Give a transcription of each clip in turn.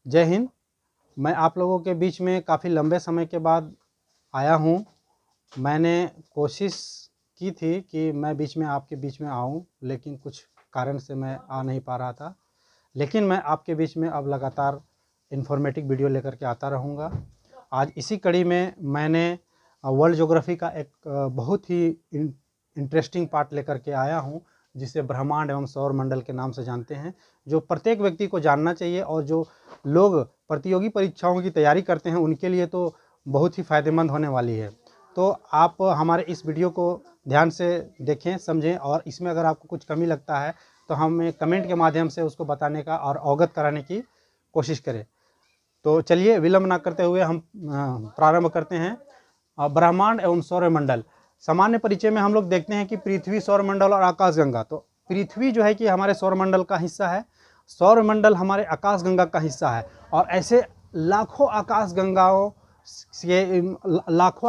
जय हिंद। मैं आप लोगों के बीच में काफ़ी लंबे समय के बाद आया हूँ। मैंने कोशिश की थी कि मैं बीच में आपके बीच में आऊँ, लेकिन कुछ कारण से मैं आ नहीं पा रहा था। लेकिन मैं आपके बीच में अब लगातार इन्फॉर्मेटिव वीडियो लेकर के आता रहूँगा। आज इसी कड़ी में मैंने वर्ल्ड ज्योग्राफी का एक बहुत ही इंटरेस्टिंग पार्ट लेकर के आया हूँ, जिसे ब्रह्मांड एवं सौर मंडल के नाम से जानते हैं, जो प्रत्येक व्यक्ति को जानना चाहिए और जो लोग प्रतियोगी परीक्षाओं की तैयारी करते हैं उनके लिए तो बहुत ही फ़ायदेमंद होने वाली है। तो आप हमारे इस वीडियो को ध्यान से देखें, समझें, और इसमें अगर आपको कुछ कमी लगता है तो हमें कमेंट के माध्यम से उसको बताने का और अवगत कराने की कोशिश करें। तो चलिए विलंब ना करते हुए हम प्रारंभ करते हैं। ब्रह्मांड एवं सौरमंडल। सामान्य परिचय में हम लोग देखते हैं कि पृथ्वी, सौरमंडल और आकाशगंगा। तो पृथ्वी जो है कि हमारे सौरमंडल का हिस्सा है, सौरमंडल हमारे आकाशगंगा का हिस्सा है, और ऐसे लाखों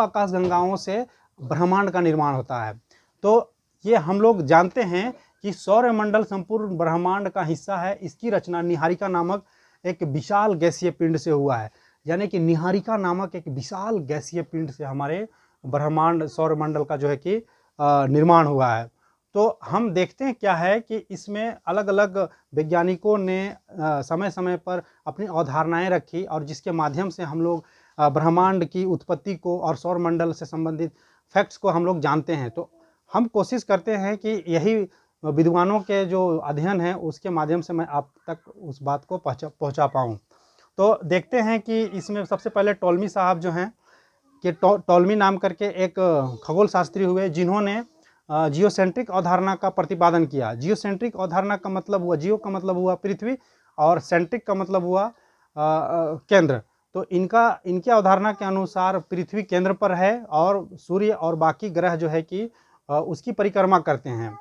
आकाशगंगाओं से ब्रह्मांड का निर्माण होता है। तो ये हम लोग जानते हैं कि सौरमंडल संपूर्ण ब्रह्मांड का हिस्सा है। इसकी रचना निहारिका नामक एक विशाल गैसीय पिंड से हुआ है। यानी कि निहारिका नामक एक विशाल गैसीय पिंड से हमारे ब्रह्मांड सौरमंडल का जो है कि निर्माण हुआ है। तो हम देखते हैं क्या है कि इसमें अलग अलग वैज्ञानिकों ने समय समय पर अपनी अवधारणाएं रखी, और जिसके माध्यम से हम लोग ब्रह्मांड की उत्पत्ति को और सौरमंडल से संबंधित फैक्ट्स को हम लोग जानते हैं। तो हम कोशिश करते हैं कि यही विद्वानों के जो अध्ययन है उसके माध्यम से मैं आप तक उस बात को पहुंचा पाऊँ। तो देखते हैं कि इसमें सबसे पहले टॉलमी साहब जो हैं कि टॉलमी नाम करके एक खगोल शास्त्री हुए, जिन्होंने जियोसेंट्रिक अवधारणा का प्रतिपादन किया। जियोसेंट्रिक अवधारणा का मतलब हुआ, जियो का मतलब हुआ पृथ्वी और सेंट्रिक का मतलब हुआ केंद्र। तो इनकी अवधारणा के अनुसार पृथ्वी केंद्र पर है और सूर्य और बाकी ग्रह जो है कि उसकी परिक्रमा करते हैं।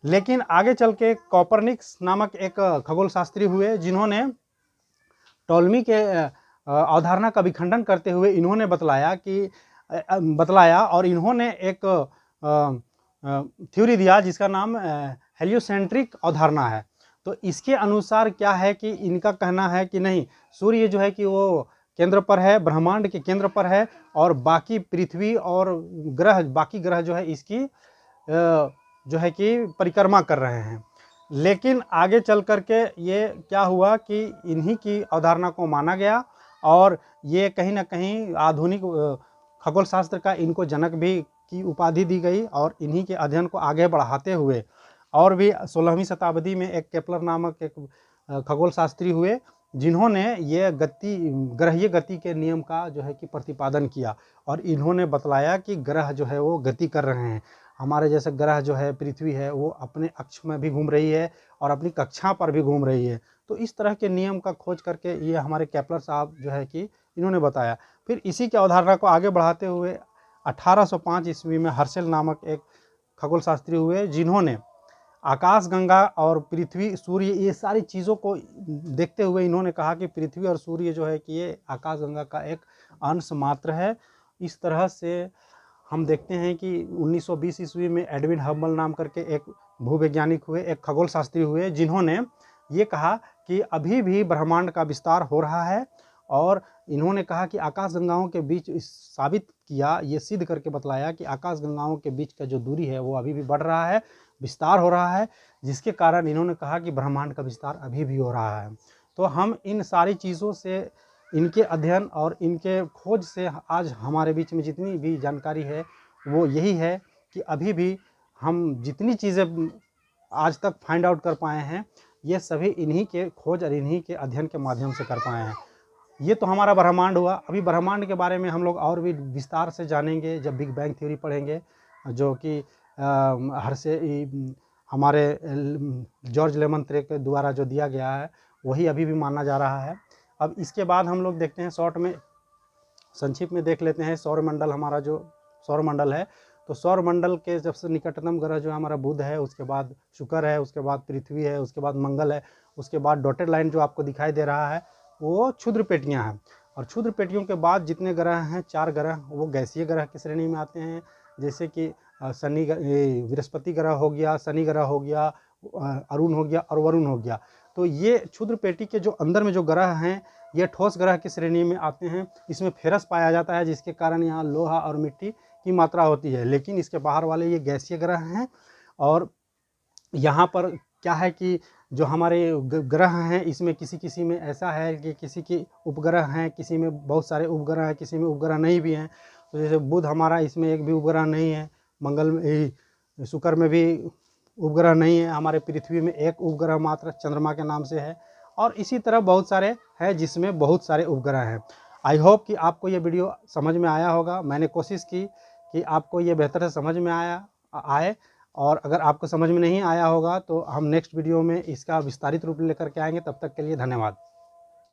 लेकिन आगे चल के कॉपरनिकस नामक एक खगोल शास्त्री हुए, जिन्होंने टॉलमी के अवधारणा का विखंडन करते हुए इन्होंने बतलाया और इन्होंने एक थ्योरी दिया जिसका नाम हेलियोसेंट्रिक अवधारणा है। तो इसके अनुसार क्या है कि इनका कहना है कि नहीं, सूर्य जो है कि वो केंद्र पर है, ब्रह्मांड के केंद्र पर है, और बाकी पृथ्वी और बाकी ग्रह जो है इसकी जो है कि परिक्रमा कर रहे हैं। लेकिन आगे चल करके ये क्या हुआ कि इन्हीं की अवधारणा को माना गया, और ये कहीं ना कहीं आधुनिक खगोल शास्त्र का इनको जनक भी की उपाधि दी गई, और इन्हीं के अध्ययन को आगे बढ़ाते हुए और भी 16वीं शताब्दी में एक केपलर नामक एक खगोल शास्त्री हुए, जिन्होंने ये ग्रहीय गति के नियम का जो है कि प्रतिपादन किया, और इन्होंने बतलाया कि ग्रह जो है वो गति कर रहे हैं। हमारे जैसे ग्रह जो है पृथ्वी है वो अपने अक्ष में भी घूम रही है और अपनी कक्षा पर भी घूम रही है। तो इस तरह के नियम का खोज करके ये हमारे केपलर साहब जो है कि इन्होंने बताया। फिर इसी के अवधारणा को आगे बढ़ाते हुए 1805 ईस्वी में हर्शेल नामक एक खगोल शास्त्री हुए, जिन्होंने आकाशगंगा और पृथ्वी, सूर्य, ये सारी चीज़ों को देखते हुए इन्होंने कहा कि पृथ्वी और सूर्य जो है कि ये आकाशगंगा का एक अंश मात्र है। इस तरह से हम देखते हैं कि 1920 ईस्वी में एडविन हबल नाम करके एक भूवैज्ञानिक हुए, एक खगोल शास्त्री हुए, जिन्होंने ये कहा कि अभी भी ब्रह्मांड का विस्तार हो रहा है, और इन्होंने कहा कि आकाशगंगाओं के बीच साबित किया, ये सिद्ध करके बतलाया कि आकाशगंगाओं के बीच का जो दूरी है वो अभी भी बढ़ रहा है, विस्तार हो रहा है, जिसके कारण इन्होंने कहा कि ब्रह्मांड का विस्तार अभी भी हो रहा है। तो हम इन सारी चीज़ों से, इनके अध्ययन और इनके खोज से आज हमारे बीच में जितनी भी जानकारी है वो यही है कि अभी भी हम जितनी चीज़ें आज तक फाइंड आउट कर पाए हैं ये सभी इन्हीं के खोज और इन्हीं के अध्ययन के माध्यम से कर पाए हैं। ये तो हमारा ब्रह्मांड हुआ। अभी ब्रह्मांड के बारे में हम लोग और भी विस्तार से जानेंगे जब बिग बैंग थ्योरी पढ़ेंगे, जो कि हमारे जॉर्ज लेमन के द्वारा जो दिया गया है वही अभी भी माना जा रहा है। अब इसके बाद हम लोग देखते हैं, शॉर्ट में संक्षिप्त में देख लेते हैं सौरमंडल। हमारा जो सौरमंडल है, तो सौरमंडल के सबसे निकटतम ग्रह जो हमारा बुध है, उसके बाद शुक्र है, उसके बाद पृथ्वी है, उसके बाद मंगल है, उसके बाद डॉटेड लाइन जो आपको दिखाई दे रहा है वो क्षुद्र पेटियां हैं, और क्षुद्र पेटियों के बाद जितने ग्रह हैं 4 ग्रह वो गैसीय ग्रह की श्रेणी में आते हैं, जैसे कि बृहस्पति ग्रह हो गया, शनि ग्रह हो गया, अरुण हो गया और वरुण हो गया। तो ये क्षुद्र पेटी के जो अंदर में जो ग्रह हैं ये ठोस ग्रह की श्रेणी में आते हैं। इसमें फेरस पाया जाता है, जिसके कारण यहाँ लोहा और मिट्टी की मात्रा होती है। लेकिन इसके बाहर वाले ये गैसीय ग्रह हैं। और यहाँ पर क्या है कि जो हमारे ग्रह हैं, इसमें किसी किसी में ऐसा है कि किसी के उपग्रह हैं, किसी में बहुत सारे उपग्रह हैं, किसी में उपग्रह नहीं भी हैं। तो जैसे बुध हमारा, इसमें एक भी उपग्रह नहीं है। मंगल में, शुक्र में भी उपग्रह नहीं है। हमारे पृथ्वी में एक उपग्रह मात्र चंद्रमा के नाम से है। और इसी तरह बहुत सारे हैं जिसमें बहुत सारे उपग्रह हैं। आई होप कि आपको ये वीडियो समझ में आया होगा। मैंने कोशिश की कि आपको ये बेहतर से समझ में आए। और अगर आपको समझ में नहीं आया होगा तो हम नेक्स्ट वीडियो में इसका विस्तारित रूप लेकर के आएंगे। तब तक के लिए धन्यवाद।